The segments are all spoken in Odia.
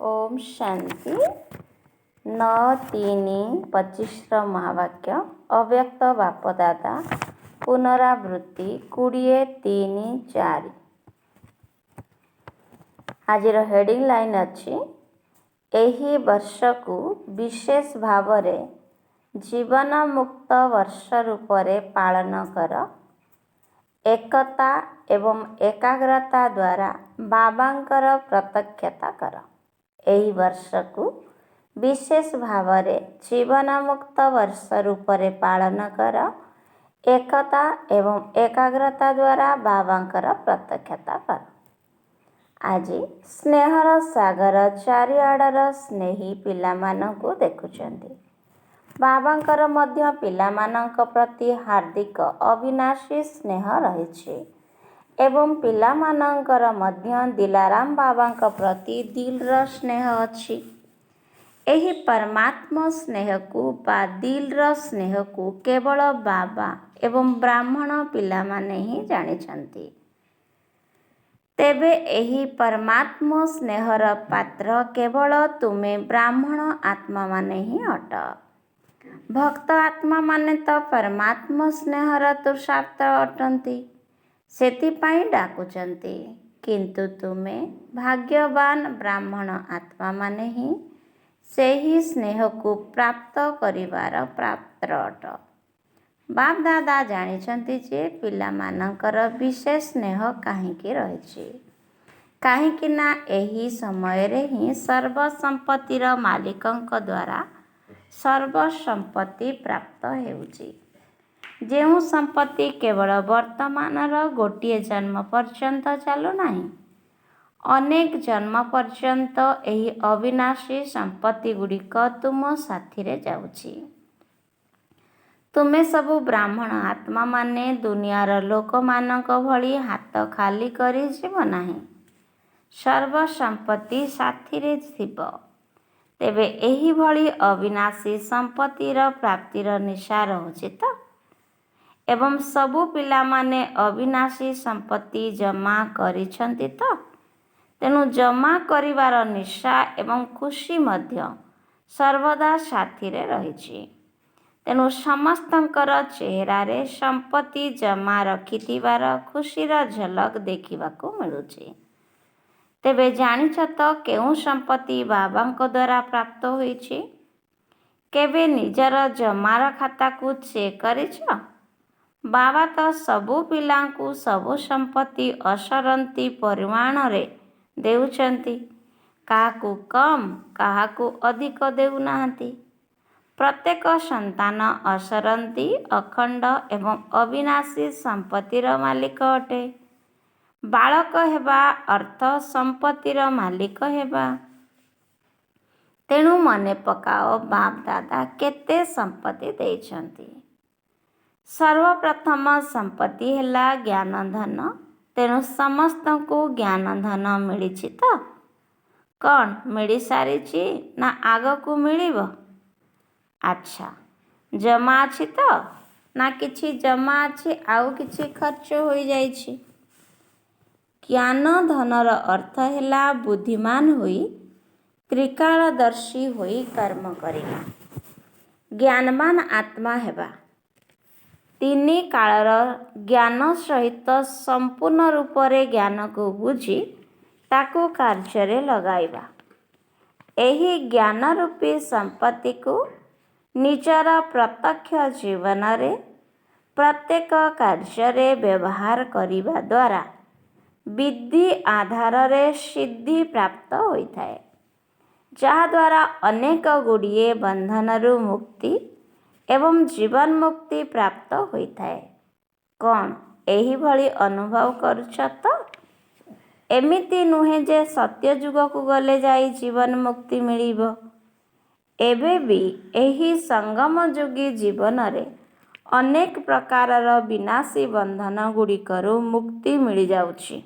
ओम शांति 9-3-25 महावाक्य अव्यक्त बापदादा पुनरावृत्ति 20-3-4। आज हेडिंग लाइन अच्छी एही वर्ष को विशेष भाव जीवन मुक्त वर्ष रूप पालन कर। एकता एवं एकाग्रता द्वारा बाबांकर प्रत्यक्षता कर। एही वर्ष को विशेष भाव जीवन मुक्त वर्ष रूप पालन कर। एकता एवं एकाग्रता द्वारा बाबांकर प्रत्यक्षता कर। आज स्नेहर सागर चारिआडर स्नेही पिलामानंकु देखुचंती। बाबांकर मध्य पिलामानंक प्रति हार्दिक अविनाशी स्नेह रहिछि एवं पिलामानंकर मध्य दिलाराम बाबांक प्रति दिलर स्नेह अछि। एही परमात्मा स्नेह को बा दिलर स्नेह को केवल बाबा एवं ब्राह्मण पिलामाने ही जानिछंती। तेबे एही परमात्मा स्नेहर पात्र केवल तुमे ब्राह्मण आत्मा माने ही अट। भक्त आत्मा माने तो परमात्मा स्नेहर तुषार्थ अटंती, सेतिपाई डाकुचंती। किंतु तुमे भाग्यवान ब्राह्मण आत्मा माने ही सेही स्नेह को प्राप्त करिवार पात्र अट। बाप दादा जानिछंती जे पिला मानकर विशेष स्नेह काहींकी रहिछि। काहींकी ना एही समय रे ही सर्व संपत्तिर मालिकंक द्वारा सर्व संपत्ति प्राप्त हेउछि। जेउ संपत्ति केवल वर्तमानर गोटिए जन्म पर्यंत चालू नाही, अनेक जन्म पर्यंत एही अविनाशी संपत्ति गुड़िक तुम साथी रे जाउछि। तुमे सबु ब्राह्मण आत्मा माने दुनियार लोक मानक भली हाथ खाली करी जीव नाही, सर्व संपत्ति साथी रे थिब। तेबे एही भली अविनाशी संपत्तिर प्राप्तिर निशा रहुछि तो एवं सबु पिला माने अविनाशी संपत्ति जमा करिछंती तो तेनु जमा करिवार निशा एवं खुशी मध्य सर्वदा साथी रे रहिछि। तेनु समस्तंकर चेहरा रे संपत्ति जमा रखिथिबार खुशीर झलक देखिबाको मिलुछि। तेबे जानिछ तो केउ संपत्ति बाबांक द्वारा प्राप्त होइछि? केबे निजर जमार खाता को चेक करिछ? बाबा तो सबु पिलांकु सबु संपत्ति असरंती परिमाण रे देउछंती। काहाकु कम काहाकु अधिक देउ नाहंती। प्रत्येक संतान असरंती अखंड एवं अविनाशी संपत्तिर मालिक अटे। बालक हेबा अर्थ संपत्तिर मालिक हेबा। तेणु मने पकाओ बाप दादा केते संपत्ति देइछंती। सर्वप्रथम संपत्ति हेला ज्ञान धन। तेणु समस्त को ज्ञान धन मिलिछि तो कौन मिली सारिछि ना आगकू मिलिबो? अच्छा, जमा अछि तो ना किछि जमा अछि आउ किछि खर्च होई जाइछि। ज्ञान धनर अर्थ हेला बुद्धिमान होई त्रिकालदर्शी होई कर्म करिबा। ज्ञानवान आत्मा हेबा। तीनी कालर ज्ञान सहित संपूर्ण रूप रे ज्ञान को बुझी ताकू कार्य रे लगाइबा। एही ज्ञान रूपी संपत्ति को निजर प्रत्यक्ष जीवन रे प्रत्येक कार्य रे व्यवहार करिबा द्वारा विधि आधार रे सिद्धि प्राप्त होइथाए, जहा द्वारा अनेक गुड़िए बंधनरु मुक्ति एवं जीवन मुक्ति प्राप्त होइथाए। कौन एही भली अनुभव करुछ तो? एमिति नुहे जे सत्य जुग को गले जाई जीवन मुक्ति मिलिबो। एबे भी एही संगम जुगी जीवन रे अनेक प्रकारर विनाशी बंधन गुड़िकरु मुक्ति मिली जाउछि।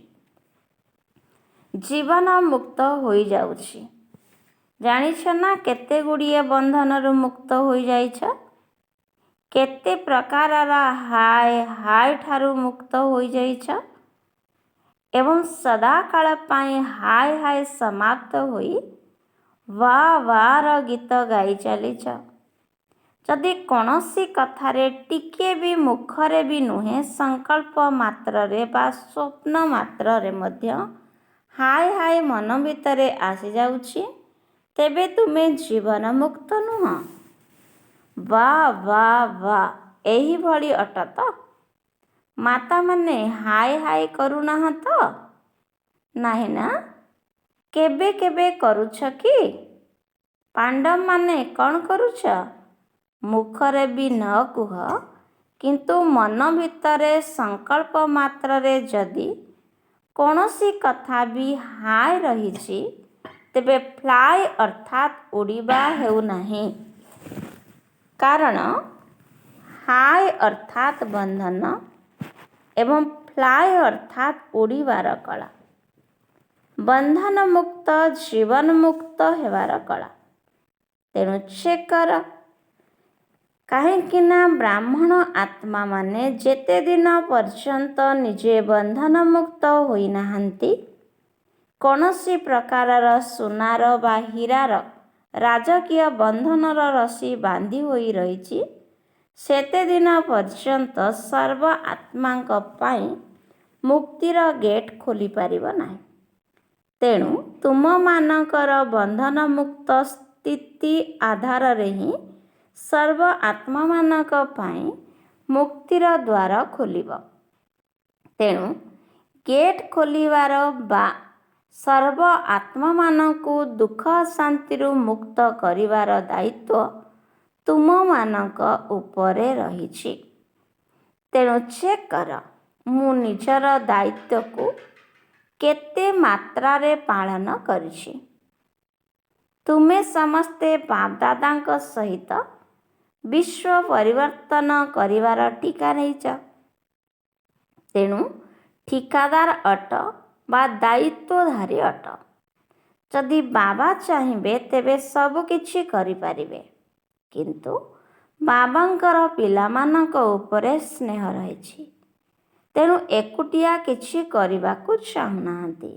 जीवन मुक्त होई जाउछि। जानिछ ना केते गुड़िए बंधनरु मुक्त होई जाइछ? केते प्रकारर हाय ठारू मुक्त होई जाइछ एवं सदा काल पाई हाय समाप्त होई ବା ବାର ଗୀତ ଗାଇ ଚାଲିଛ। ଯଦି କୌଣସି କଥାରେ ଟିକିଏ ବି ମୁଖରେ ବି ନୁହେଁ, ସଂକଳ୍ପ ମାତ୍ରରେ ବା ସ୍ୱପ୍ନ ମାତ୍ରରେ ମଧ୍ୟ ହାୟ ହାୟ ମନ ଭିତରେ ଆସିଯାଉଛି, ତେବେ ତୁମେ ଜୀବନ ମୁକ୍ତ ନୁହଁ। ବା ବା ବା, ଏହିଭଳି ଅଟ ତ? ମାତାମାନେ ହାୟ ହାୟ କରୁନାହଁ ତ? ନାହିଁ ନା? କେବେ କେବେ କରୁଛ କି? ପାଣ୍ଡବମାନେ କ'ଣ କରୁଛ? ମୁଖରେ ବି ନ କୁହ, କିନ୍ତୁ ମନ ଭିତରେ ସଂକଳ୍ପ ମାତ୍ରରେ ଯଦି କୌଣସି କଥା ବି ହାୟ ରହିଛି, ତେବେ ଫ୍ଲାଏ ଅର୍ଥାତ୍ ଉଡ଼ିବା ହେଉନାହିଁ। କାରଣ ହାୟ ଅର୍ଥାତ୍ ବନ୍ଧନ ଏବଂ ଫ୍ଲାଏ ଅର୍ଥାତ୍ ଉଡ଼ିବାର କଳା। ବନ୍ଧନ ମୁକ୍ତ ଜୀବନ ମୁକ୍ତ ହେବାର କଳା। ତେଣୁ ଚେକ୍ କର। କାହିଁକି ନା ବ୍ରାହ୍ମଣ ଆତ୍ମାମାନେ ଯେତେ ଦିନ ପର୍ଯ୍ୟନ୍ତ ନିଜେ ବନ୍ଧନ ମୁକ୍ତ ହୋଇନାହାନ୍ତି, କୌଣସି ପ୍ରକାରର ସୁନାର ବା ହୀରାର ରାଜକୀୟ ବନ୍ଧନର ରଶି ବାନ୍ଧି ହୋଇ ରହିଛି, ସେତେଦିନ ପର୍ଯ୍ୟନ୍ତ ସର୍ବ ଆତ୍ମାଙ୍କ ପାଇଁ ମୁକ୍ତିର ଗେଟ୍ ଖୋଲିପାରିବ ନାହିଁ। ତେଣୁ ତୁମମାନଙ୍କର ବନ୍ଧନ ମୁକ୍ତ ସ୍ଥିତି ଆଧାରରେ ହିଁ ସର୍ବ ଆତ୍ମାମାନଙ୍କ ପାଇଁ ମୁକ୍ତିର ଦ୍ୱାର ଖୋଲିବ। ତେଣୁ ଗେଟ୍ ଖୋଲିବାର ବା ସର୍ବ ଆତ୍ମାମାନଙ୍କୁ ଦୁଃଖ ଶାନ୍ତିରୁ ମୁକ୍ତ କରିବାର ଦାୟିତ୍ୱ ତୁମମାନଙ୍କ ଉପରେ ରହିଛି। ତେଣୁ ଚେକ୍ କର, ମୁଁ ନିଜର ଦାୟିତ୍ୱକୁ କେତେ ମାତ୍ରାରେ ପାଳନ କରିଛି। ତୁମେ ସମସ୍ତେ ବାପଦାଦାଙ୍କ ସହିତ ବିଶ୍ୱ ପରିବର୍ତ୍ତନ କରିବାର ଠିକା ନେଇଛ। ତେଣୁ ଠିକାଦାର ଅଟ ବା ଦାୟିତ୍ୱଧାରୀ ଅଟ। ଯଦି ବାବା ଚାହିଁବେ ତେବେ ସବୁ କିଛି କରିପାରିବେ। କିନ୍ତୁ ବାବାଙ୍କର ପିଲାମାନଙ୍କ ଉପରେ ସ୍ନେହ ରହିଛି। ତେଣୁ ଏକୁଟିଆ କିଛି କରିବାକୁ ଚାହୁଁନାହାନ୍ତି।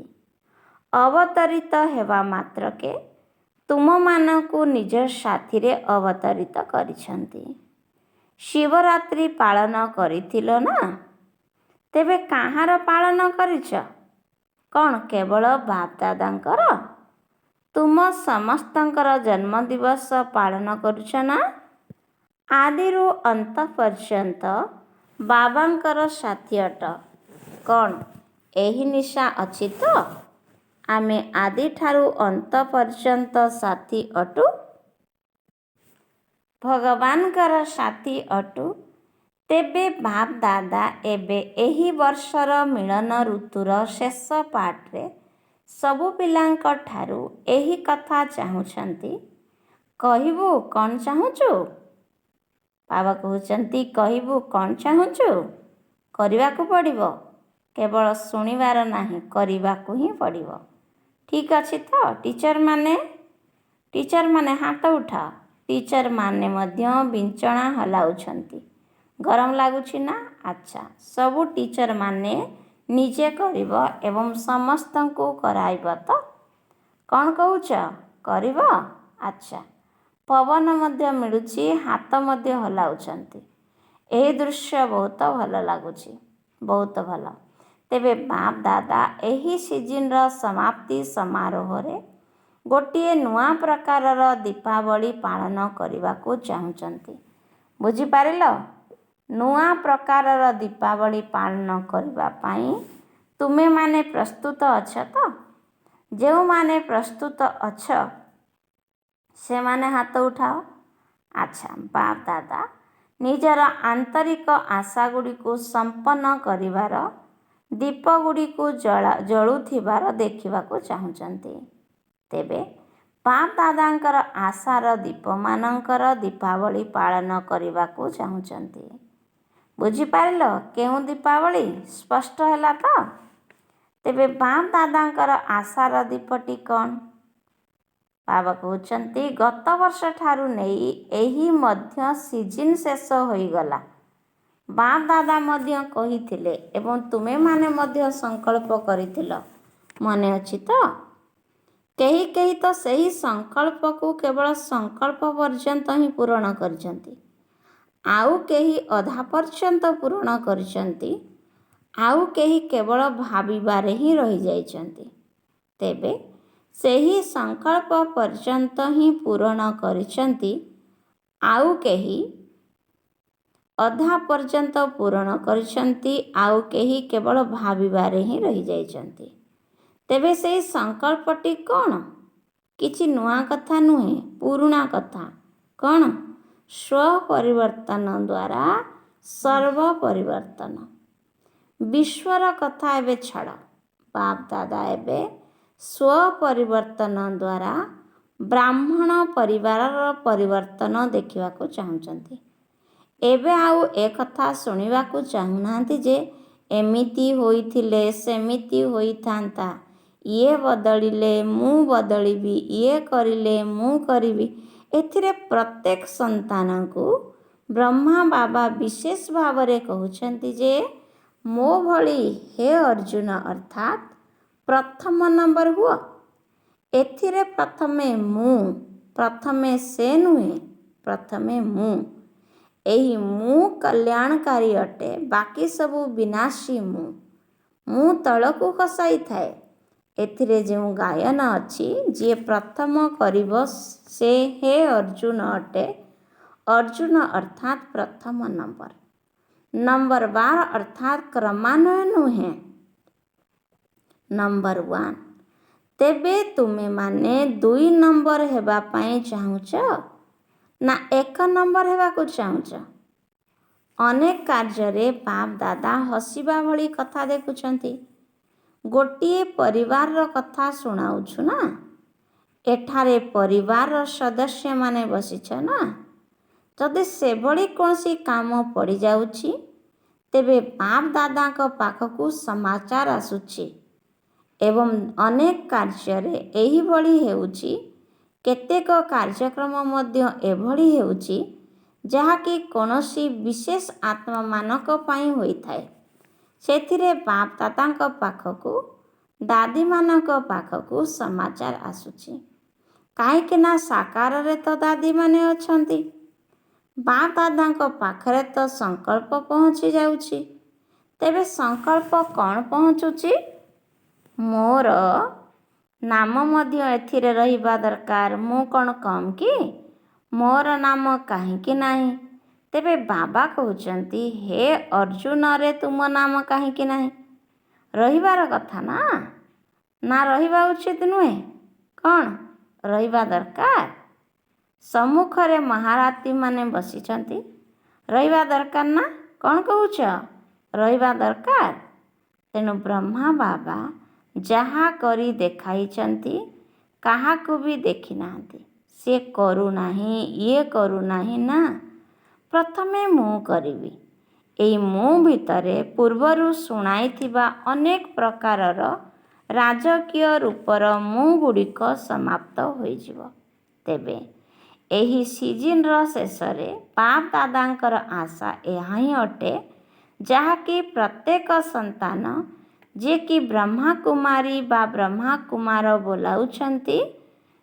ଅବତରିତ ହେବା ମାତ୍ରକେ ତୁମମାନଙ୍କୁ ନିଜ ସାଥିରେ ଅବତରିତ କରିଛନ୍ତି। ଶିବରାତ୍ରି ପାଳନ କରିଥିଲ ନା? ତେବେ କାହାର ପାଳନ କରିଛ? କ'ଣ କେବଳ ବାପଦାଦାଙ୍କର? ତୁମ ସମସ୍ତଙ୍କର ଜନ୍ମଦିବସ ପାଳନ କରୁଛ ନା? ଆଦିରୁ ଅନ୍ତ ପର୍ଯ୍ୟନ୍ତ ବାବାଙ୍କର ସାଥୀ ଅଟ। କ'ଣ ଏହି ନିଶା ଅଛି ତ? ଆମେ ଆଦିଠାରୁ ଅନ୍ତ ପର୍ଯ୍ୟନ୍ତ ସାଥୀ ଅଟୁ। ଭଗବାନଙ୍କର ସାଥୀ ଅଟୁ। ତେବେ ବାପଦାଦା ଏବେ ଏହି ବର୍ଷର ମିଳନ ଋତୁର ଶେଷ ପାର୍ଟରେ ସବୁ ପିଲାଙ୍କ ଠାରୁ ଏହି କଥା ଚାହୁଁଛନ୍ତି। କହିବୁ କ'ଣ ଚାହୁଁଛୁ? ବାବା କହୁଛନ୍ତି, କହିବୁ କ'ଣ ଚାହୁଁଛୁ? କରିବାକୁ ପଡ଼ିବ। କେବଳ ଶୁଣିବାର ନାହିଁ, କରିବାକୁ ହିଁ ପଡ଼ିବ। ଠିକ୍ ଅଛି ତ? ଟିଚରମାନେ ହାତ ଉଠାଅ। ଟିଚରମାନେ ମଧ୍ୟ ବିଞ୍ଚଣା ହଲାଉଛନ୍ତି। ଗରମ ଲାଗୁଛି ନା? ଆଚ୍ଛା, ସବୁ ଟିଚରମାନେ ନିଜେ କରିବ ଏବଂ ସମସ୍ତଙ୍କୁ କରାଇବ ତ? କ'ଣ କହୁଛ? କରିବ? ଆଚ୍ଛା। ପବନ ମଧ୍ୟ ମିଳୁଛି, ହାତ ମଧ୍ୟ ହଲାଉଛନ୍ତି। ଏହି ଦୃଶ୍ୟ ବହୁତ ଭଲ ଲାଗୁଛି। ବହୁତ ଭଲ। ତେବେ ବାପଦାଦା ଏହି ସିଜିନ୍ର ସମାପ୍ତି ସମାରୋହରେ ଗୋଟିଏ ନୂଆ ପ୍ରକାରର ଦୀପାବଳି ପାଳନ କରିବାକୁ ଚାହୁଁଛନ୍ତି। ବୁଝିପାରିଲ? ନୂଆ ପ୍ରକାରର ଦୀପାବଳି ପାଳନ କରିବା ପାଇଁ ତୁମେମାନେ ପ୍ରସ୍ତୁତ ଅଛ ତ? ଯେଉଁମାନେ ପ୍ରସ୍ତୁତ ଅଛ, ସେମାନେ ହାତ ଉଠାଅ। ଆଚ୍ଛା। ବାପଦାଦା ନିଜର ଆନ୍ତରିକ ଆଶାଗୁଡ଼ିକୁ ସମ୍ପନ୍ନ କରିବାର ଦୀପଗୁଡ଼ିକୁ ଜଳୁଥିବାର ଦେଖିବାକୁ ଚାହୁଁଛନ୍ତି। ତେବେ ବାପଦାଦାଙ୍କର ଆଶାର ଦୀପମାନଙ୍କର ଦୀପାବଳି ପାଳନ କରିବାକୁ ଚାହୁଁଛନ୍ତି। ବୁଝିପାରିଲ? କେଉଁ ଦୀପାବଳି? ସ୍ପଷ୍ଟ ହେଲା ତ? ତେବେ ବାପଦାଦାଙ୍କର ଆଶାର ଦୀପଟି କ'ଣ? ବାବା କହୁଛନ୍ତି, ଗତ ବର୍ଷ ଠାରୁ ନେଇ ଏହି ମଧ୍ୟ ସିଜିନ୍ ଶେଷ ହୋଇଗଲା। ବାପଦାଦା ମଧ୍ୟ କହିଥିଲେ ଏବଂ ତୁମେମାନେ ମଧ୍ୟ ସଂକଳ୍ପ କରିଥିଲ। ମନେ ଅଛି ତ? କେହି କେହି ତ ସେହି ସଂକଳ୍ପକୁ କେବଳ ସଂକଳ୍ପ ପର୍ଯ୍ୟନ୍ତ ହିଁ ପୂରଣ କରିଛନ୍ତି, ଆଉ କେହି ଅଧା ପର୍ଯ୍ୟନ୍ତ ପୂରଣ କରିଛନ୍ତି, ଆଉ କେହି କେବଳ ଭାବିବାରେ ହିଁ ରହିଯାଇଛନ୍ତି। ତେବେ ସେହି ସଂକଳ୍ପ ପର୍ଯ୍ୟନ୍ତ ହିଁ ପୂରଣ କରିଛନ୍ତି, ଆଉ କେହି ଅଧା ପର୍ଯ୍ୟନ୍ତ ପୂରଣ କରିଛନ୍ତି, ଆଉ କେହି କେବଳ ଭାବିବାରେ ହିଁ ରହିଯାଇଛନ୍ତି। ତେବେ ସେହି ସଂକଳ୍ପଟି କ'ଣ? କିଛି ନୂଆ କଥା ନୁହେଁ, ପୁରୁଣା କଥା। କ'ଣ? ସ୍ୱପରିବର୍ତ୍ତନ ଦ୍ୱାରା ସର୍ବ ପରିବର୍ତ୍ତନ। ବିଶ୍ୱର କଥା ଏବେ ଛାଡ଼। ବାପ ଦାଦା ଏବେ ସ୍ୱପରିବର୍ତ୍ତନ ଦ୍ୱାରା ବ୍ରାହ୍ମଣ ପରିବାରର ପରିବର୍ତ୍ତନ ଦେଖିବାକୁ ଚାହୁଁଛନ୍ତି। ଏବେ ଆଉ ଏକଥା ଶୁଣିବାକୁ ଚାହୁଁନାହାନ୍ତି ଯେ ଏମିତି ହୋଇଥିଲେ ସେମିତି ହୋଇଥାନ୍ତା, ଇଏ ବଦଳିଲେ ମୁଁ ବଦଳିବି, ଇଏ କରିଲେ ମୁଁ କରିବି। ଏଥିରେ ପ୍ରତ୍ୟେକ ସନ୍ତାନଙ୍କୁ ବ୍ରହ୍ମା ବାବା ବିଶେଷ ଭାବରେ କହୁଛନ୍ତି ଯେ ମୋ ଭଳି ହେ ଅର୍ଜୁନ, ଅର୍ଥାତ୍ ପ୍ରଥମ ନମ୍ବର ହୁଅ। ଏଥିରେ ପ୍ରଥମେ ମୁଁ, ପ୍ରଥମେ ସେ ନୁହେଁ, ପ୍ରଥମେ ମୁଁ। ଏହି ମୁଁ କଲ୍ୟାଣକାରୀ ଅଟେ, ବାକି ସବୁ ବିନାଶୀ ମୁଁ ତଳକୁ ଖସାଇଥାଏ। ଏଥିରେ ଯେଉଁ ଗାୟନ ଅଛି, ଯିଏ ପ୍ରଥମ କରିବ ସେ ହେ ଅର୍ଜୁନ ଅଟେ। ଅର୍ଜୁନ ଅର୍ଥାତ୍ ପ୍ରଥମ ନମ୍ବର। ନମ୍ବର 12 ଅର୍ଥାତ୍ କ୍ରମାନ୍ୱୟ ନୁହେଁ, ନମ୍ବର 1। ତେବେ ତୁମେମାନେ 2 ନମ୍ବର ହେବା ପାଇଁ ଚାହୁଁଛ ନା 1 ନମ୍ବର ହେବାକୁ ଚାହୁଁଛ? ଅନେକ କାର୍ଯ୍ୟରେ ବାପ ଦାଦା ହସିବା ଭଳି କଥା ଦେଖୁଛନ୍ତି। ଗୋଟିଏ ପରିବାରର କଥା ଶୁଣାଉଛୁ ନା? ଏଠାରେ ପରିବାରର ସଦସ୍ୟମାନେ ବସିଛ ନା? ଯଦି ସେଭଳି କୌଣସି କାମ ପଡ଼ିଯାଉଛି, ତେବେ ବାପ ଦାଦାଙ୍କ ପାଖକୁ ସମାଚାର ଆସୁଛି ଏବଂ ଅନେକ କାର୍ଯ୍ୟରେ ଏହିଭଳି ହେଉଛି। କେତେକ କାର୍ଯ୍ୟକ୍ରମ ମଧ୍ୟ ଏଭଳି ହେଉଛି ଯାହାକି କୌଣସି ବିଶେଷ ଆତ୍ମାମାନଙ୍କ ପାଇଁ ହୋଇଥାଏ। ସେଥିରେ ବାପ ଦାଦାଙ୍କ ପାଖକୁ, ଦାଦୀମାନଙ୍କ ପାଖକୁ ସମାଚାର ଆସୁଛି। କାହିଁକି ନା ସାକାରରେ ତ ଦାଦୀମାନେ ଅଛନ୍ତି। ବାପ ଦାଦାଙ୍କ ପାଖରେ ତ ସଂକଳ୍ପ ପହଞ୍ଚି ଯାଉଛି। ତେବେ ସଂକଳ୍ପ କ'ଣ ପହଞ୍ଚୁଛି? ମୋର ନାମ ମଧ୍ୟ ଏଥିରେ ରହିବା ଦରକାର। ମୁଁ କ'ଣ କମ୍ କି? ମୋର ନାମ କାହିଁକି ନାହିଁ? ତେବେ ବାବା କହୁଛନ୍ତି, ହେ ଅର୍ଜୁନରେ ତୁମ ନାମ କାହିଁକି ନାହିଁ? ରହିବାର କଥା ନା? ନା ରହିବା ଉଚିତ ନୁହେଁ? କ'ଣ ରହିବା ଦରକାର? ସମ୍ମୁଖରେ ମହାରଥୀମାନେ ବସିଛନ୍ତି, ରହିବା ଦରକାର ନା? କ'ଣ କହୁଛ? ରହିବା ଦରକାର। ତେଣୁ ବ୍ରହ୍ମା ବାବା ଯାହା କରି ଦେଖାଇଛନ୍ତି, କାହାକୁ ବି ଦେଖିନାହାନ୍ତି। ସେ କରୁନାହିଁ, ଇଏ କରୁନାହିଁ, ନା ପ୍ରଥମେ ମୁଁ କରିବି। ଏଇ ମୁଁ ଭିତରେ ପୂର୍ବରୁ ଶୁଣାଇଥିବା ଅନେକ ପ୍ରକାରର ରାଜକୀୟ ରୂପର ମୁଁ ଗୁଡ଼ିକ ସମାପ୍ତ ହୋଇଯିବ। ତେବେ ଏହି ସିଜିନ୍ର ଶେଷରେ ବାପ ଦାଦାଙ୍କର ଆଶା ଏହା ହିଁ ଅଟେ, ଯାହାକି ପ୍ରତ୍ୟେକ ସନ୍ତାନ ଯିଏକି ବ୍ରହ୍ମାକୁମାରୀ ବା ବ୍ରହ୍ମାକୁମାର ବୋଲାଉଛନ୍ତି,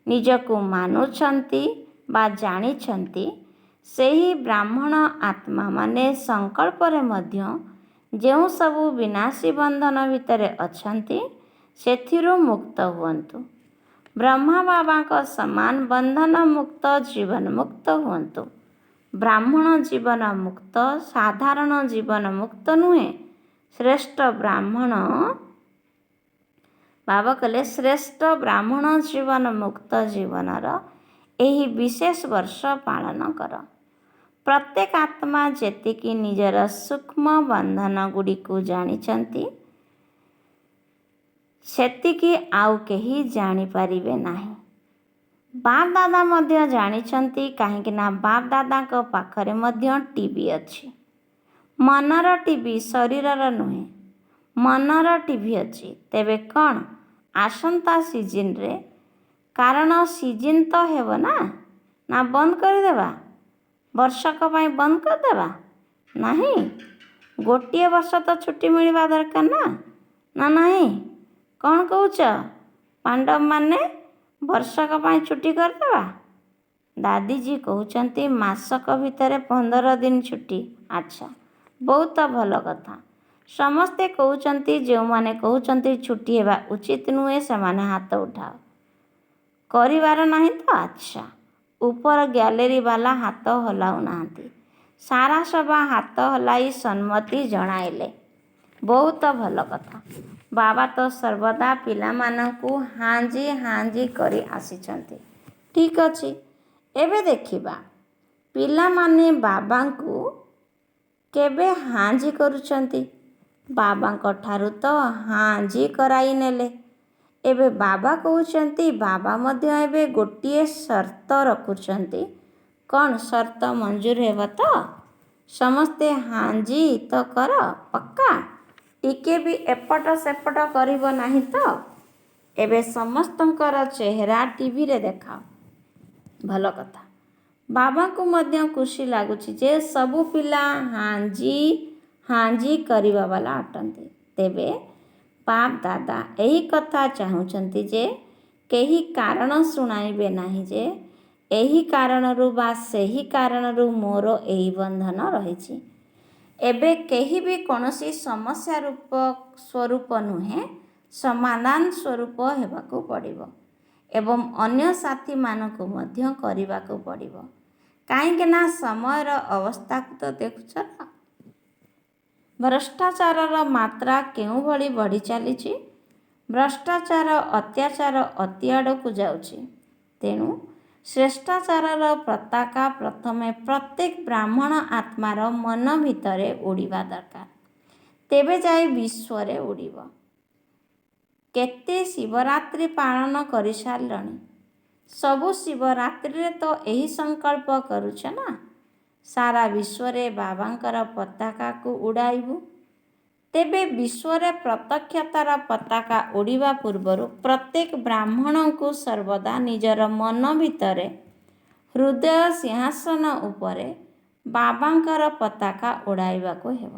ନିଜକୁ ମାନୁଛନ୍ତି ବା ଜାଣିଛନ୍ତି, ସେହି ବ୍ରାହ୍ମଣ ଆତ୍ମାମାନେ ସଂକଳ୍ପରେ ମଧ୍ୟ ଯେଉଁ ସବୁ ବିନାଶୀ ବନ୍ଧନ ଭିତରେ ଅଛନ୍ତି, ସେଥିରୁ ମୁକ୍ତ ହୁଅନ୍ତୁ। ବ୍ରହ୍ମା ବାବାଙ୍କ ସମାନ ବନ୍ଧନ ମୁକ୍ତ, ଜୀବନ ମୁକ୍ତ ହୁଅନ୍ତୁ। ବ୍ରାହ୍ମଣ ଜୀବନ ମୁକ୍ତ ସାଧାରଣ ଜୀବନ ମୁକ୍ତ ନୁହେଁ, ଶ୍ରେଷ୍ଠ ବ୍ରାହ୍ମଣ। ବାବା କହିଲେ ଶ୍ରେଷ୍ଠ ବ୍ରାହ୍ମଣ ଜୀବନ ମୁକ୍ତ ଜୀବନର ଏହି ବିଶେଷ ବର୍ଷ ପାଳନ କର। ପ୍ରତ୍ୟେକ ଆତ୍ମା ଯେତିକି ନିଜର ସୂକ୍ଷ୍ମ ବନ୍ଧନ ଗୁଡ଼ିକୁ ଜାଣିଛନ୍ତି, ସେତିକି ଆଉ କେହି ଜାଣିପାରିବେ ନାହିଁ। ବାପ ଦାଦା ମଧ୍ୟ ଜାଣିଛନ୍ତି, କାହିଁକି ନା ବାପ ଦାଦାଙ୍କ ପାଖରେ ମଧ୍ୟ ଟିଭି ଅଛି। ମନର ଟିଭି, ଶରୀରର ନୁହେଁ। ମନର ଟିଭି ଅଛି। ତେବେ କ'ଣ ଆସନ୍ତା ସିଜିନ୍ରେ? କାରଣ ସିଜିନ୍ ତ ହେବ ନା? ନା ବନ୍ଦ କରିଦେବା? ବର୍ଷକ ପାଇଁ ବନ୍ଦ କରିଦେବା? ନାହିଁ, ଗୋଟିଏ ବର୍ଷ ତ ଛୁଟି ମିଳିବା ଦରକାର ନା? ନା ନାହିଁ? କ'ଣ କହୁଛ? ପାଣ୍ଡବମାନେ ବର୍ଷକ ପାଇଁ ଛୁଟି କରିଦେବା? ଦାଦିଜୀ କହୁଛନ୍ତି ମାସକ ଭିତରେ 15 ଦିନ ଛୁଟି। ଆଚ୍ଛା, ବହୁତ ଭଲ କଥା। ସମସ୍ତେ କହୁଛନ୍ତି, ଯେଉଁମାନେ କହୁଛନ୍ତି ଛୁଟି ହେବା ଉଚିତ ନୁହେଁ ସେମାନେ ହାତ ଉଠାଅ। କରିବାର ନାହିଁ ତ? ଆଚ୍ଛା, ଉପର ଗ୍ୟାଲେରୀ ବାଲା ହାତ ହଲାଉନାହାନ୍ତି। ସାରା ସଭା ହାତ ହଲାଇ ସମ୍ମତି ଜଣାଇଲେ। ବହୁତ ଭଲ କଥା। ବାବା ତ ସର୍ବଦା ପିଲାମାନଙ୍କୁ ହାଞ୍ଜି ହାଞ୍ଜି କରି ଆସିଛନ୍ତି। ଠିକ୍ ଅଛି, ଏବେ ଦେଖିବା ପିଲାମାନେ ବାବାଙ୍କୁ କେବେ ହାଞ୍ଜି କରୁଛନ୍ତି। ବାବାଙ୍କ ଠାରୁ ତ ହାଞ୍ଜି କରାଇ ନେଲେ। ଏବେ ବାବା କହୁଛନ୍ତି, ବାବା ମଧ୍ୟ ଏବେ ଗୋଟିଏ ସର୍ତ୍ତ ରଖୁଛନ୍ତି। କ'ଣ ସର୍ତ୍ତ ମଞ୍ଜୁର ହେବ ତ? ସମସ୍ତେ ହାଞ୍ଜି ତ କର, ପକ୍କା? ଟିକେ ବି ଏପଟ ସେପଟ କରିବ ନାହିଁ ତ? ଏବେ ସମସ୍ତଙ୍କର ଚେହେରା ଟିଭିରେ ଦେଖାଅ। ଭଲ କଥା। ବାବାଙ୍କୁ ମଧ୍ୟ ଖୁସି ଲାଗୁଛି ଯେ ସବୁ ପିଲା ହାଞ୍ଜି ହାଞ୍ଜି କରିବା ବାଲା ଅଟନ୍ତି। ତେବେ ବାପ ଦାଦା ଏହି କଥା ଚାହୁଁଛନ୍ତି ଯେ କେହି କାରଣ ଶୁଣାଇବେ ନାହିଁ ଯେ ଏହି କାରଣରୁ ବା ସେହି କାରଣରୁ ମୋର ଏହି ବନ୍ଧନ ରହିଛି। ଏବେ କେହି ବି କୌଣସି ସମସ୍ୟା ସ୍ୱରୂପ ନୁହେଁ, ସମାଧାନ ସ୍ୱରୂପ ହେବାକୁ ପଡ଼ିବ ଏବଂ ଅନ୍ୟ ସାଥୀମାନଙ୍କୁ ମଧ୍ୟ କରିବାକୁ ପଡ଼ିବ। କାହିଁକି ନା ସମୟର ଅବସ୍ଥାକୁ ତ ଦେଖୁଛ ନା? ଭ୍ରଷ୍ଟାଚାରର ମାତ୍ରା କେଉଁଭଳି ବଢ଼ି ଚାଲିଛି। ଭ୍ରଷ୍ଟାଚାର, ଅତ୍ୟାଚାର ଅତି ଆଡ଼କୁ ଯାଉଛି। ତେଣୁ ଶ୍ରେଷ୍ଠାଚାରର ପତାକା ପ୍ରଥମେ ପ୍ରତ୍ୟେକ ବ୍ରାହ୍ମଣ ଆତ୍ମାର ମନ ଭିତରେ ଉଡ଼ିବା ଦରକାର। ତେବେ ଯାଇ ବିଶ୍ୱରେ ଉଡ଼ିବ। କେତେ ଶିବରାତ୍ରି ପାଳନ କରିସାରିଲଣି? ସବୁ ଶିବରାତ୍ରିରେ ତ ଏହି ସଂକଳ୍ପ କରୁଛ ନା, ସାରା ବିଶ୍ୱରେ ବାବାଙ୍କର ପତାକାକୁ ଉଡ଼ାଇବୁ। ତେବେ ବିଶ୍ୱରେ ପ୍ରତ୍ୟକ୍ଷତାର ପତାକା ଉଡ଼ିବା ପୂର୍ବରୁ ପ୍ରତ୍ୟେକ ବ୍ରାହ୍ମଣଙ୍କୁ ସର୍ବଦା ନିଜର ମନ ଭିତରେ ହୃଦୟ ସିଂହାସନ ଉପରେ ବାବାଙ୍କର ପତାକା ଉଡ଼ାଇବାକୁ ହେବ।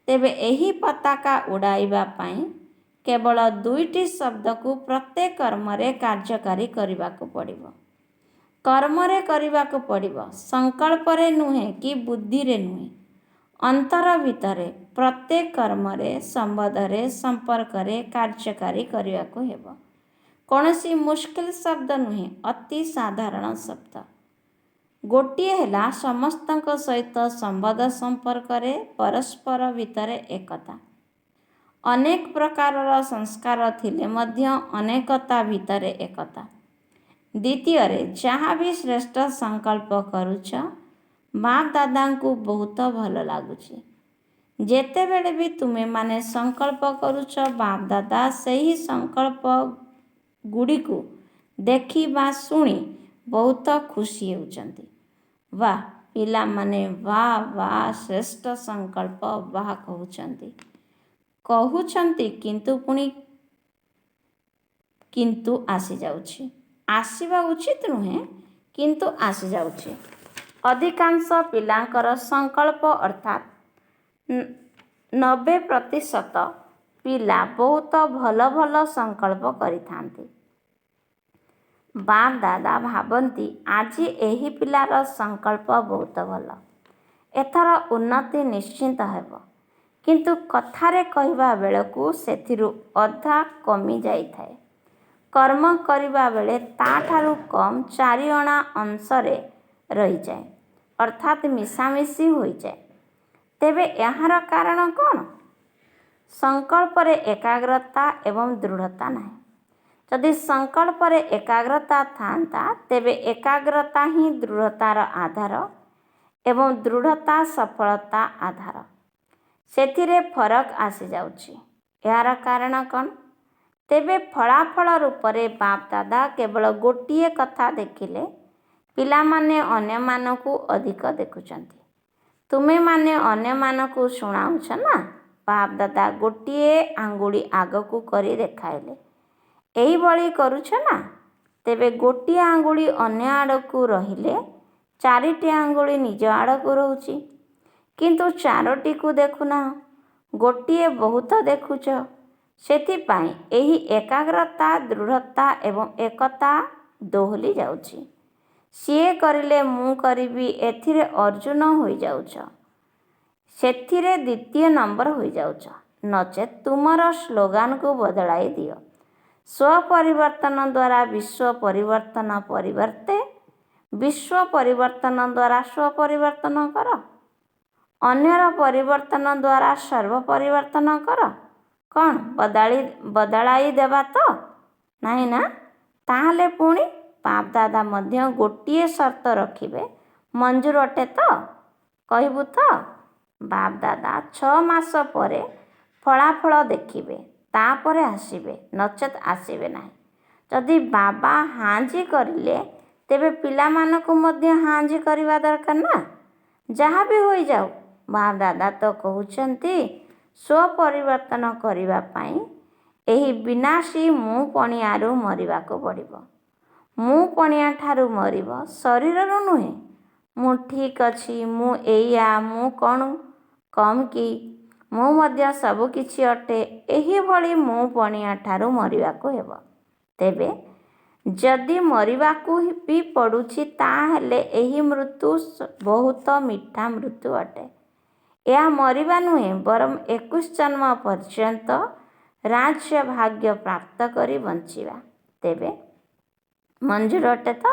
ତେବେ ଏହି ପତାକା ଉଡ଼ାଇବା ପାଇଁ କେବଳ 2ଟି ଶବ୍ଦକୁ ପ୍ରତ୍ୟେକ କର୍ମରେ କାର୍ଯ୍ୟକାରୀ କରିବାକୁ ପଡ଼ିବ। କର୍ମରେ କରିବାକୁ ପଡ଼ିବ, ସଂକଳ୍ପରେ ନୁହେଁ କି ବୁଦ୍ଧିରେ ନୁହେଁ। ଅନ୍ତର ଭିତରେ ପ୍ରତ୍ୟେକ କର୍ମରେ, ସମ୍ବନ୍ଧରେ, ସମ୍ପର୍କରେ କାର୍ଯ୍ୟକାରୀ କରିବାକୁ ହେବ। କୌଣସି ମୁସ୍କିଲ ଶବ୍ଦ ନୁହେଁ, ଅତି ସାଧାରଣ ଶବ୍ଦ। ଗୋଟିଏ ହେଲା ସମସ୍ତଙ୍କ ସହିତ ସମ୍ବନ୍ଧ ସମ୍ପର୍କରେ ପରସ୍ପର ଭିତରେ ଏକତା। ଅନେକ ପ୍ରକାରର ସଂସ୍କାର ଥିଲେ ମଧ୍ୟ ଅନେକତା ଭିତରେ ଏକତା। ଦ୍ୱିତୀୟରେ, ଯାହା ବି ଶ୍ରେଷ୍ଠ ସଂକଳ୍ପ କରୁଛ, ବାପ ଦାଦାଙ୍କୁ ବହୁତ ଭଲ ଲାଗୁଛି। ଯେତେବେଳେ ବି ତୁମେମାନେ ସଂକଳ୍ପ କରୁଛ, ବାପ ଦାଦା ସେହି ସଂକଳ୍ପ ଗୁଡ଼ିକୁ ଦେଖି ବା ଶୁଣି ବହୁତ ଖୁସି ହେଉଛନ୍ତି। ବାଃ ପିଲାମାନେ, ବାଃ ବାଃ, ଶ୍ରେଷ୍ଠ ସଂକଳ୍ପ, ବାଃ କହୁଛନ୍ତି କିନ୍ତୁ ପୁଣି କିନ୍ତୁ ଆସିଯାଉଛି। ଆସିବା ଉଚିତ ନୁହେଁ, କିନ୍ତୁ ଆସିଯାଉଛି। ଅଧିକାଂଶ ପିଲାଙ୍କର ସଂକଳ୍ପ ଅର୍ଥାତ୍ 90% ପିଲା ବହୁତ ଭଲ ଭଲ ସଂକଳ୍ପ କରିଥାନ୍ତି। ବାପ ଦାଦା ଭାବନ୍ତି ଆଜି ଏହି ପିଲାର ସଂକଳ୍ପ ବହୁତ ଭଲ, ଏଥର ଉନ୍ନତି ନିଶ୍ଚିତ ହେବ। କିନ୍ତୁ କଥାରେ କହିବା ବେଳକୁ ସେଥିରୁ ଅଧା କମି ଯାଇଥାଏ। କର୍ମ କରିବା ବେଳେ ତା'ଠାରୁ କମ୍ 4ଅଣା ଅଂଶରେ ରହିଯାଏ, ଅର୍ଥାତ୍ ମିଶାମିଶି ହୋଇଯାଏ। ତେବେ ଏହାର କାରଣ କ'ଣ? ସଂକଳ୍ପରେ ଏକାଗ୍ରତା ଏବଂ ଦୃଢ଼ତା ନାହିଁ। ଯଦି ସଂକଳ୍ପରେ ଏକାଗ୍ରତା ଥାନ୍ତା, ତେବେ ଏକାଗ୍ରତା ହିଁ ଦୃଢ଼ତାର ଆଧାର ଏବଂ ଦୃଢ଼ତା ସଫଳତା ଆଧାର। ସେଥିରେ ଫରକ ଆସିଯାଉଛି। ଏହାର କାରଣ କ'ଣ? ତେବେ ଫଳାଫଳ ରୂପରେ ବାପ ଦାଦା କେବଳ ଗୋଟିଏ କଥା ଦେଖିଲେ, ପିଲାମାନେ ଅନ୍ୟମାନଙ୍କୁ ଅଧିକ ଦେଖୁଛନ୍ତି। ତୁମେମାନେ ଅନ୍ୟମାନଙ୍କୁ ଶୁଣାଉଛ ନା? ବାପ ଦାଦା ଗୋଟିଏ ଆଙ୍ଗୁଳି ଆଗକୁ କରି ଦେଖାଇଲେ, ଏହିଭଳି କରୁଛ ନା? ତେବେ ଗୋଟିଏ ଆଙ୍ଗୁଳି ଅନ୍ୟ ଆଡ଼କୁ ରହିଲେ 4ଟି ଆଙ୍ଗୁଳି ନିଜ ଆଡ଼କୁ ରହୁଛି। କିନ୍ତୁ 4ଟିକୁ ଦେଖୁନାହଁ, ଗୋଟିଏ ବହୁତ ଦେଖୁଛ। ସେଥିପାଇଁ ଏହି ଏକାଗ୍ରତା, ଦୃଢ଼ତା ଏବଂ ଏକତା ଦୋହଲି ଯାଉଛି। ସିଏ କରିଲେ ମୁଁ କରିବି ଏଥିରେ ଅର୍ଜୁନ ହୋଇଯାଉଛ, ସେଥିରେ ଦ୍ୱିତୀୟ ନମ୍ବର ହୋଇଯାଉଛ। ନଚେତ୍ ତୁମର ସ୍ଲୋଗାନକୁ ବଦଳାଇ ଦିଅ। ସ୍ୱପରିବର୍ତ୍ତନ ଦ୍ୱାରା ବିଶ୍ୱ ପରିବର୍ତ୍ତନ ପରିବର୍ତ୍ତେ ବିଶ୍ୱ ପରିବର୍ତ୍ତନ ଦ୍ୱାରା ସ୍ୱପରିବର୍ତ୍ତନ କର। ଅନ୍ୟର ପରିବର୍ତ୍ତନ ଦ୍ୱାରା ସର୍ବ ପରିବର୍ତ୍ତନ କର। କ'ଣ ବଦଳାଇ ଦେବା ତ ନାହିଁ ନା? ତାହେଲେ ପୁଣି ବାପଦାଦା ମଧ୍ୟ ଗୋଟିଏ ସର୍ତ୍ତ ରଖିବେ, ମଞ୍ଜୁର ଅଟେ ତ? କହିବୁ ତ? ବାପଦାଦା 6 ମାସ ପରେ ଫଳାଫଳ ଦେଖିବେ, ତାପରେ ଆସିବେ, ନଚେତ୍ ଆସିବେ ନାହିଁ। ଯଦି ବାବା ହାଁଜି କରିଲେ ତେବେ ପିଲାମାନଙ୍କୁ ମଧ୍ୟ ହାଁଜି କରିବା ଦରକାର ନା? ଯାହା ବି ହୋଇଯାଉ, ବାପଦାଦା ତ କହୁଛନ୍ତି ସ୍ୱପରିବର୍ତ୍ତନ କରିବା ପାଇଁ ଏହି ବିନାଶୀ ମୁଁ ପଣିଆରୁ ମରିବାକୁ ପଡ଼ିବ। ମୁଁ ପଣିଆ ଠାରୁ ମରିବ, ଶରୀରରୁ ନୁହେଁ। ମୁଁ ଠିକ୍ ଅଛି, ମୁଁ ଏଇଆ, ମୁଁ କ'ଣ କମ୍ କି? ମୁଁ ମଧ୍ୟ ସବୁକିଛି ଅଟେ, ଏହିଭଳି ମୁଁ ପଣିଆ ଠାରୁ ମରିବାକୁ ହେବ। ତେବେ ଯଦି ମରିବାକୁ ବି ପଡ଼ୁଛି, ତାହେଲେ ଏହି ମୃତ୍ୟୁ ବହୁତ ମିଠା ମୃତ୍ୟୁ ଅଟେ। ଏହା ମରିବା ନୁହେଁ, ବରଂ 21 ଜନ୍ମ ପର୍ଯ୍ୟନ୍ତ ରାଜ୍ୟ ଭାଗ୍ୟ ପ୍ରାପ୍ତ କରି ବଞ୍ଚିବା। ତେବେ ମଞ୍ଜୁର ଅଟେ ତ?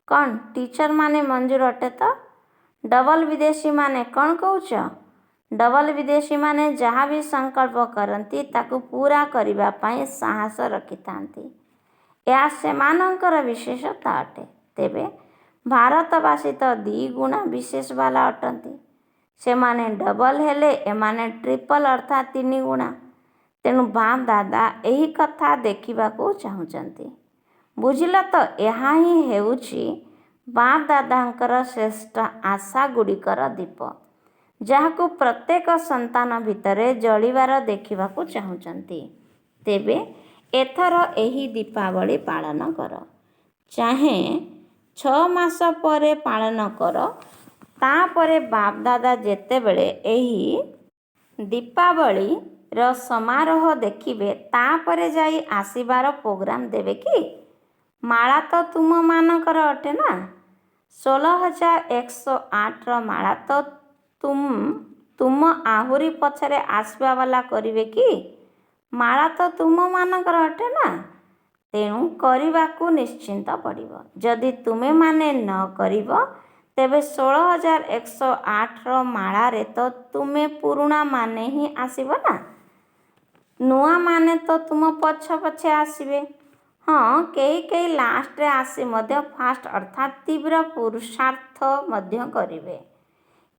କ'ଣ ଟିଚରମାନେ ମଞ୍ଜୁର ଅଟେ ତ? ଡବଲ ବିଦେଶୀମାନେ କ'ଣ କହୁଛ? ଡବଲ ବିଦେଶୀମାନେ ଯାହା ବି ସଂକଳ୍ପ କରନ୍ତି ତାକୁ ପୂରା କରିବା ପାଇଁ ସାହସ ରଖିଥାନ୍ତି। ଏହା ସେମାନଙ୍କର ବିଶେଷତା ଅଟେ। ତେବେ ଭାରତବାସୀ ତ 2 ଗୁଣା ବିଶେଷବାଲା ଅଟନ୍ତି। ସେମାନେ ଡବଲ ହେଲେ ଏମାନେ ଟ୍ରିପଲ ଅର୍ଥାତ୍ 3 ଗୁଣା। ତେଣୁ ବାପଦାଦା ଏହି କଥା ଦେଖିବାକୁ ଚାହୁଁଛନ୍ତି। ବୁଝିଲ ତ? ଏହା ହିଁ ହେଉଛି ବାପଦାଦାଙ୍କର ଶ୍ରେଷ୍ଠ ଆଶାଗୁଡ଼ିକର ଦୀପ, ଯାହାକୁ ପ୍ରତ୍ୟେକ ସନ୍ତାନ ଭିତରେ ଜଳିବାର ଦେଖିବାକୁ ଚାହୁଁଛନ୍ତି। ତେବେ ଏଥର ଏହି ଦୀପାବଳି ପାଳନ କର। ଚାହେ 6 ମାସ ପରେ ପାଳନ କର। ତାପରେ ବାପଦାଦା ଯେତେବେଳେ ଏହି ଦୀପାବଳିର ସମାରୋହ ଦେଖିବେ, ତାପରେ ଯାଇ ଆସିବାର ପ୍ରୋଗ୍ରାମ ଦେବେ କି? ମାଳା ତ ତୁମମାନଙ୍କର ଅଟେ ନା? 16,108ର ମାଳା ତ ତୁମ ଆହୁରି ପଛରେ ଆସିବା ବାଲା କରିବେ କି? ମାଳା ତ ତୁମମାନଙ୍କର ଅଟେ ନା? ତେଣୁ କରିବାକୁ ନିଶ୍ଚିନ୍ତ ପଡ଼ିବ। ଯଦି ତୁମେମାନେ ନ କରିବ, ତେବେ 16,108ର ମାଳାରେ ତ ତୁମେ ପୁରୁଣାମାନେ ହିଁ ଆସିବ ନା? ନୂଆମାନେ ତ ତୁମ ପଛେ ପଛେ ଆସିବେ। ହଁ, କେହି ଲାଷ୍ଟରେ ଆସି ମଧ୍ୟ ଫାଷ୍ଟ ଅର୍ଥାତ୍ ତୀବ୍ର ପୁରୁଷାର୍ଥ ମଧ୍ୟ କରିବେ।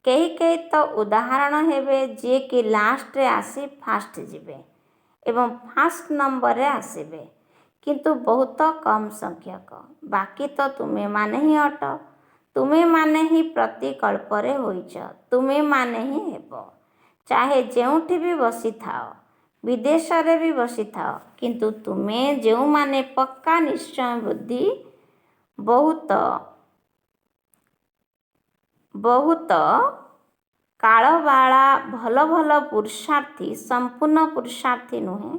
କେହି ତ ଉଦାହରଣ ହେବେ, ଯିଏକି ଲାଷ୍ଟରେ ଆସି ଫାଷ୍ଟ ଯିବେ ଏବଂ ଫାଷ୍ଟ ନମ୍ବରରେ ଆସିବେ। କିନ୍ତୁ ବହୁତ କମ୍ ସଂଖ୍ୟକ। ବାକି ତ ତୁମେମାନେ ହିଁ ଅଟ। ତୁମେମାନେ ହିଁ ପ୍ରତି କଳ୍ପରେ ହୋଇଛ। ତୁମେମାନେ ହିଁ ହେବ। ଚାହେ ଯେଉଁଠି ବି ବସିଥାଅ, ବିଦେଶରେ ବି ବସିଥାଅ, କିନ୍ତୁ ତୁମେ ଯେଉଁମାନେ ପକ୍କା ନିଶ୍ଚୟ ବୁଦ୍ଧି, ବହୁତ କାଳବାଳା ଭଲ ପୁରୁଷାର୍ଥୀ, ସମ୍ପୂର୍ଣ୍ଣ ପୁରୁଷାର୍ଥୀ ନୁହେଁ,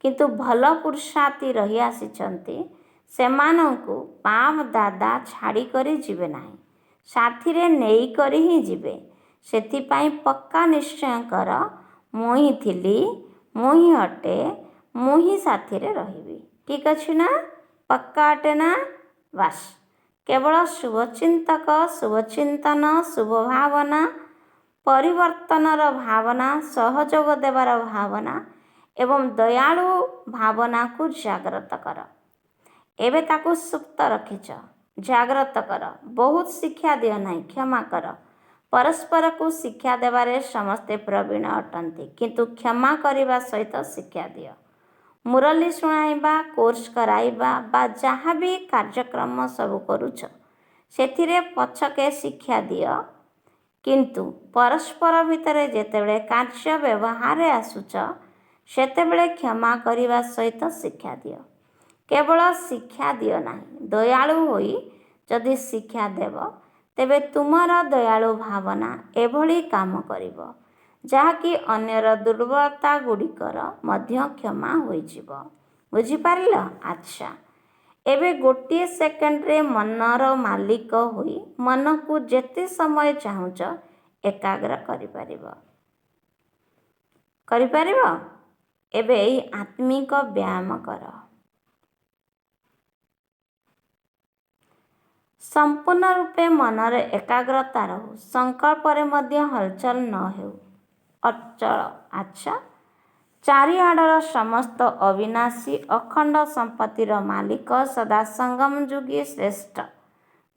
କିନ୍ତୁ ଭଲ ପୁରୁଷାର୍ଥୀ ରହି ଆସିଛନ୍ତି, ସେମାନଙ୍କୁ ବାପଦାଦା ଛାଡ଼ିକରି ଯିବେ ନାହିଁ, ସାଥିରେ ନେଇକରି ହିଁ ଯିବେ। ସେଥିପାଇଁ ପକ୍କା ନିଶ୍ଚୟ କର, ମୁଁ ହିଁ ଥିଲି, ମୁଁ ହିଁ ଅଟେ, ମୁଁ ହିଁ ସାଥିରେ ରହିବି। ଠିକ୍ ଅଛି ନା? ପକ୍କା ଅଟେ ନା? ବାସ୍। କେବଳ ଶୁଭଚିନ୍ତକ, ଶୁଭଚିନ୍ତନ, ଶୁଭଭାବନା, ପରିବର୍ତ୍ତନର ଭାବନା, ସହଯୋଗ ଦେବାର ଭାବନା ଏବଂ ଦୟାଳୁ ଭାବନାକୁ ଜାଗ୍ରତ କର। ଏବେ ତାକୁ ସୁପ୍ତ ରଖିଛ, ଜାଗ୍ରତ କର। ବହୁତ ଶିକ୍ଷା ଦିଅ ନାହିଁ, କ୍ଷମା କର। ପରସ୍ପରକୁ ଶିକ୍ଷା ଦେବାରେ ସମସ୍ତେ ପ୍ରବୀଣ ଅଟନ୍ତି, କିନ୍ତୁ କ୍ଷମା କରିବା ସହିତ ଶିକ୍ଷା ଦିଅ। ମୁରଲୀ ଶୁଣାଇବା, କୋର୍ସ କରାଇବା ବା ଯାହା ବି କାର୍ଯ୍ୟକ୍ରମ ସବୁ କରୁଛ, ସେଥିରେ ପଛକେ ଶିକ୍ଷା ଦିଅ, କିନ୍ତୁ ପରସ୍ପର ଭିତରେ ଯେତେବେଳେ କାର୍ଯ୍ୟ ବ୍ୟବହାରରେ ଆସୁଛ, ସେତେବେଳେ କ୍ଷମା କରିବା ସହିତ ଶିକ୍ଷା ଦିଅ। କେବଳ ଶିକ୍ଷା ଦିଅ ନାହିଁ, ଦୟାଳୁ ହୋଇ ଯଦି ଶିକ୍ଷା ଦେବ, ତେବେ ତୁମର ଦୟାଳୁ ଭାବନା ଏଭଳି କାମ କରିବ ଯାହାକି ଅନ୍ୟର ଦୁର୍ବଳତା ଗୁଡ଼ିକର ମଧ୍ୟ କ୍ଷମା ହୋଇଯିବ। ବୁଝିପାରିଲ? ଆଚ୍ଛା, ଏବେ ଗୋଟିଏ ସେକେଣ୍ଡରେ ମନର ମାଲିକ ହୋଇ ମନକୁ ଯେତେ ସମୟ ଚାହୁଁଛ ଏକାଗ୍ର କରିପାରିବ। ଏବେ ଏହି ଆତ୍ମିକ ବ୍ୟାୟାମ କର। ସମ୍ପୂର୍ଣ୍ଣ ରୂପେ ମନରେ ଏକାଗ୍ରତା ରହୁ। ସଂକଳ୍ପରେ ମଧ୍ୟ ହଲଚଲ ନ ହେଉ। ଅଚଳ। ଆଚ୍ଛା, ଚାରିଆଡ଼ର ସମସ୍ତ ଅବିନାଶୀ ଅଖଣ୍ଡ ସମ୍ପତ୍ତିର ମାଲିକ ସଦା ସଙ୍ଗମ ଯୋଗୀ ଶ୍ରେଷ୍ଠ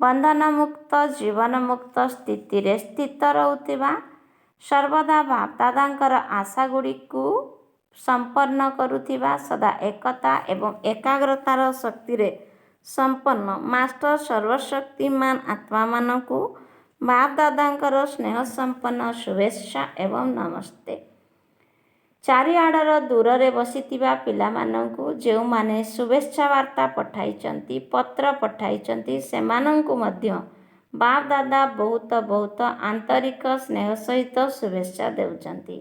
ବନ୍ଧନମୁକ୍ତ ଜୀବନମୁକ୍ତ ସ୍ଥିତିରେ ସ୍ଥିତ ରହୁଥିବା ସର୍ବଦା ବାପଦାଦାଙ୍କର ଆଶାଗୁଡ଼ିକୁ ସମ୍ପନ୍ନ କରୁଥିବା ସଦା ଏକତା ଏବଂ ଏକାଗ୍ରତାର ଶକ୍ତିରେ ସମ୍ପନ୍ନ ମାଷ୍ଟର ସର୍ବଶକ୍ତିମାନ ଆତ୍ମାମାନଙ୍କୁ ବାପଦାଦାଙ୍କର ସ୍ନେହ ସମ୍ପନ୍ନ ଶୁଭେଚ୍ଛା ଏବଂ ନମସ୍ତେ। ଚାରିଆଡ଼ର ଦୂରରେ ବସିଥିବା ପିଲାମାନଙ୍କୁ ଯେଉଁମାନେ ଶୁଭେଚ୍ଛା ବାର୍ତ୍ତା ପଠାଇଛନ୍ତି, ପତ୍ର ପଠାଇଛନ୍ତି, ସେମାନଙ୍କୁ ମଧ୍ୟ ବାପଦାଦା ବହୁତ ବହୁତ ଆନ୍ତରିକ ସ୍ନେହ ସହିତ ଶୁଭେଚ୍ଛା ଦେଉଛନ୍ତି।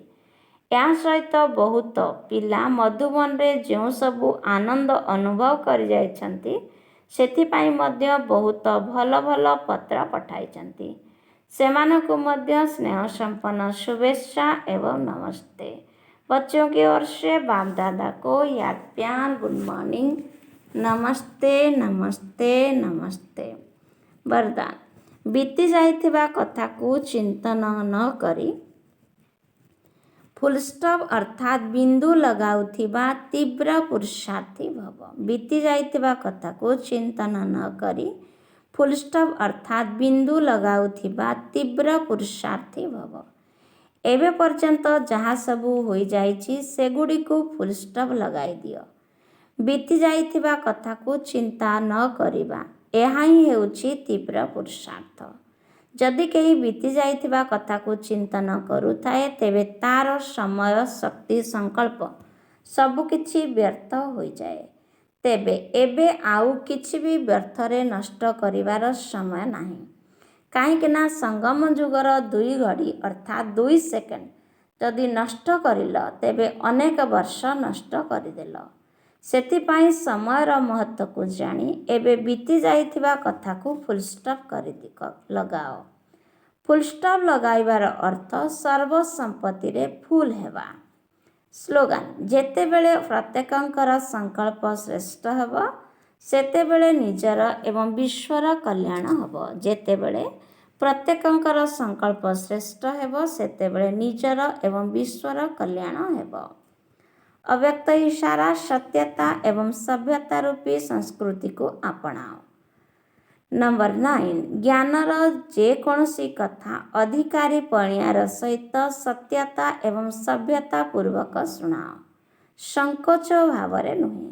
ଏହା ସହିତ ବହୁତ ପିଲା ମଧୁବନରେ ଯେଉଁ ସବୁ ଆନନ୍ଦ ଅନୁଭବ କରିଯାଇଛନ୍ତି ସେଥିପାଇଁ ମଧ୍ୟ ବହୁତ ଭଲ ଭଲ ପତ୍ର ପଠାଇଛନ୍ତି। ସେମାନଙ୍କୁ ମଧ୍ୟ ସ୍ନେହ ସମ୍ପନ୍ନ शुभेच्छा एवं नमस्ते। बच्चों की ओर से बाप दादा को याद प्यार गुड मॉर्निंग, नमस्ते नमस्ते नमस्ते। वरदान, बीती जाइथिबा कथाकू चिंतन न करी फुल स्टॉप अर्थात बिंदु लगाउथिबा तीव्र पुरुषार्थी भव। बीती जाइथिबा कथाकू चिंतन न करी फुल स्टॉप अर्थात बिंदु लगाउथिबा तीव्र पुरुषार्थी भव। एबे पर्यंत जहाँ सबू हो जाइछि सेगुड़िकू फुल स्टॉप लगाई दियो। बीती जाइथिबा कथाकू चिंता न करिबा ଏହା ହିଁ ହେଉଛି ତୀବ୍ର ପୁରୁଷାର୍ଥ। ଯଦି କେହି ବିତି ଯାଇଥିବା କଥାକୁ ଚିନ୍ତନ କରୁଥାଏ ତେବେ ତାର ସମୟ, ଶକ୍ତି, ସଂକଳ୍ପ ସବୁକିଛି ବ୍ୟର୍ଥ ହୋଇଯାଏ। ତେବେ ଏବେ ଆଉ କିଛି ବି ବ୍ୟର୍ଥରେ ନଷ୍ଟ କରିବାର ସମୟ ନାହିଁ। କାହିଁକିନା ସଙ୍ଗମ ଯୁଗର 2 ଘଡ଼ି ଅର୍ଥାତ୍ 2 ସେକେଣ୍ଡ ଯଦି ନଷ୍ଟ କରିଲ ତେବେ ଅନେକ ବର୍ଷ ନଷ୍ଟ କରିଦେଲ। ସେଥିପାଇଁ ସମୟର ମହତ୍ତ୍ୱକୁ ଜାଣି ଏବେ ବିତି ଯାଇଥିବା କଥାକୁ ଫୁଲ୍ ଷ୍ଟପ୍ ଲଗାଅ। ଫୁଲ୍ ଷ୍ଟପ୍ ଲଗାଇବାର ଅର୍ଥ ସର୍ବସମ୍ପତ୍ତିରେ ଫୁଲ୍ ହେବା। ସ୍ଲୋଗାନ, ଯେତେବେଳେ ପ୍ରତ୍ୟେକଙ୍କର ସଂକଳ୍ପ ଶ୍ରେଷ୍ଠ ହେବ ସେତେବେଳେ ନିଜର ଏବଂ ବିଶ୍ୱର କଲ୍ୟାଣ ହେବ। ଯେତେବେଳେ ପ୍ରତ୍ୟେକଙ୍କର ସଂକଳ୍ପ ଶ୍ରେଷ୍ଠ ହେବ ସେତେବେଳେ ନିଜର ଏବଂ ବିଶ୍ୱର କଲ୍ୟାଣ ହେବ। ଅବ୍ୟକ୍ତ ଇଶାରା, ସତ୍ୟତା ଏବଂ ସଭ୍ୟତା ରୂପୀ ସଂସ୍କୃତିକୁ ଆପଣାଅ। ନମ୍ବର 9, ଜ୍ଞାନର ଯେକୌଣସି କଥା ଅଧିକାରୀ ପଣିଆର ସହିତ ସତ୍ୟତା ଏବଂ ସଭ୍ୟତା ପୂର୍ବକ ଶୁଣାଅ। ସଂକୋଚ ଭାବରେ ନୁହେଁ।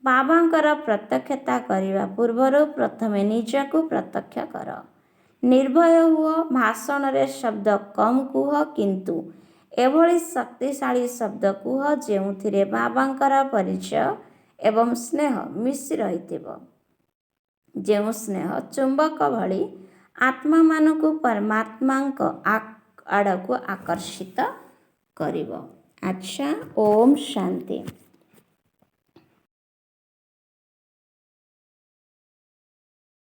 ବାବାଙ୍କର ପ୍ରତ୍ୟକ୍ଷତା କରିବା ପୂର୍ବରୁ ପ୍ରଥମେ ନିଜକୁ ପ୍ରତ୍ୟକ୍ଷ କର। ନିର୍ଭୟ ହୁଅ। ଭାଷଣରେ ଶବ୍ଦ କମ୍ କୁହ କିନ୍ତୁ ଏଭଳି ଶକ୍ତିଶାଳୀ ଶବ୍ଦ କୁହ ଯେଉଁଥିରେ ବାବାଙ୍କର ପରିଚୟ ଏବଂ ସ୍ନେହ ମିଶି ରହିଥିବ। ଯେଉଁ ସ୍ନେହ ଚୁମ୍ବକ ଭଳି ଆତ୍ମାମାନଙ୍କୁ ପରମାତ୍ମାଙ୍କ ଆଡ଼କୁ ଆକର୍ଷିତ କରିବ। ଆଚ୍ଛା, ଓମ୍ ଶାନ୍ତି।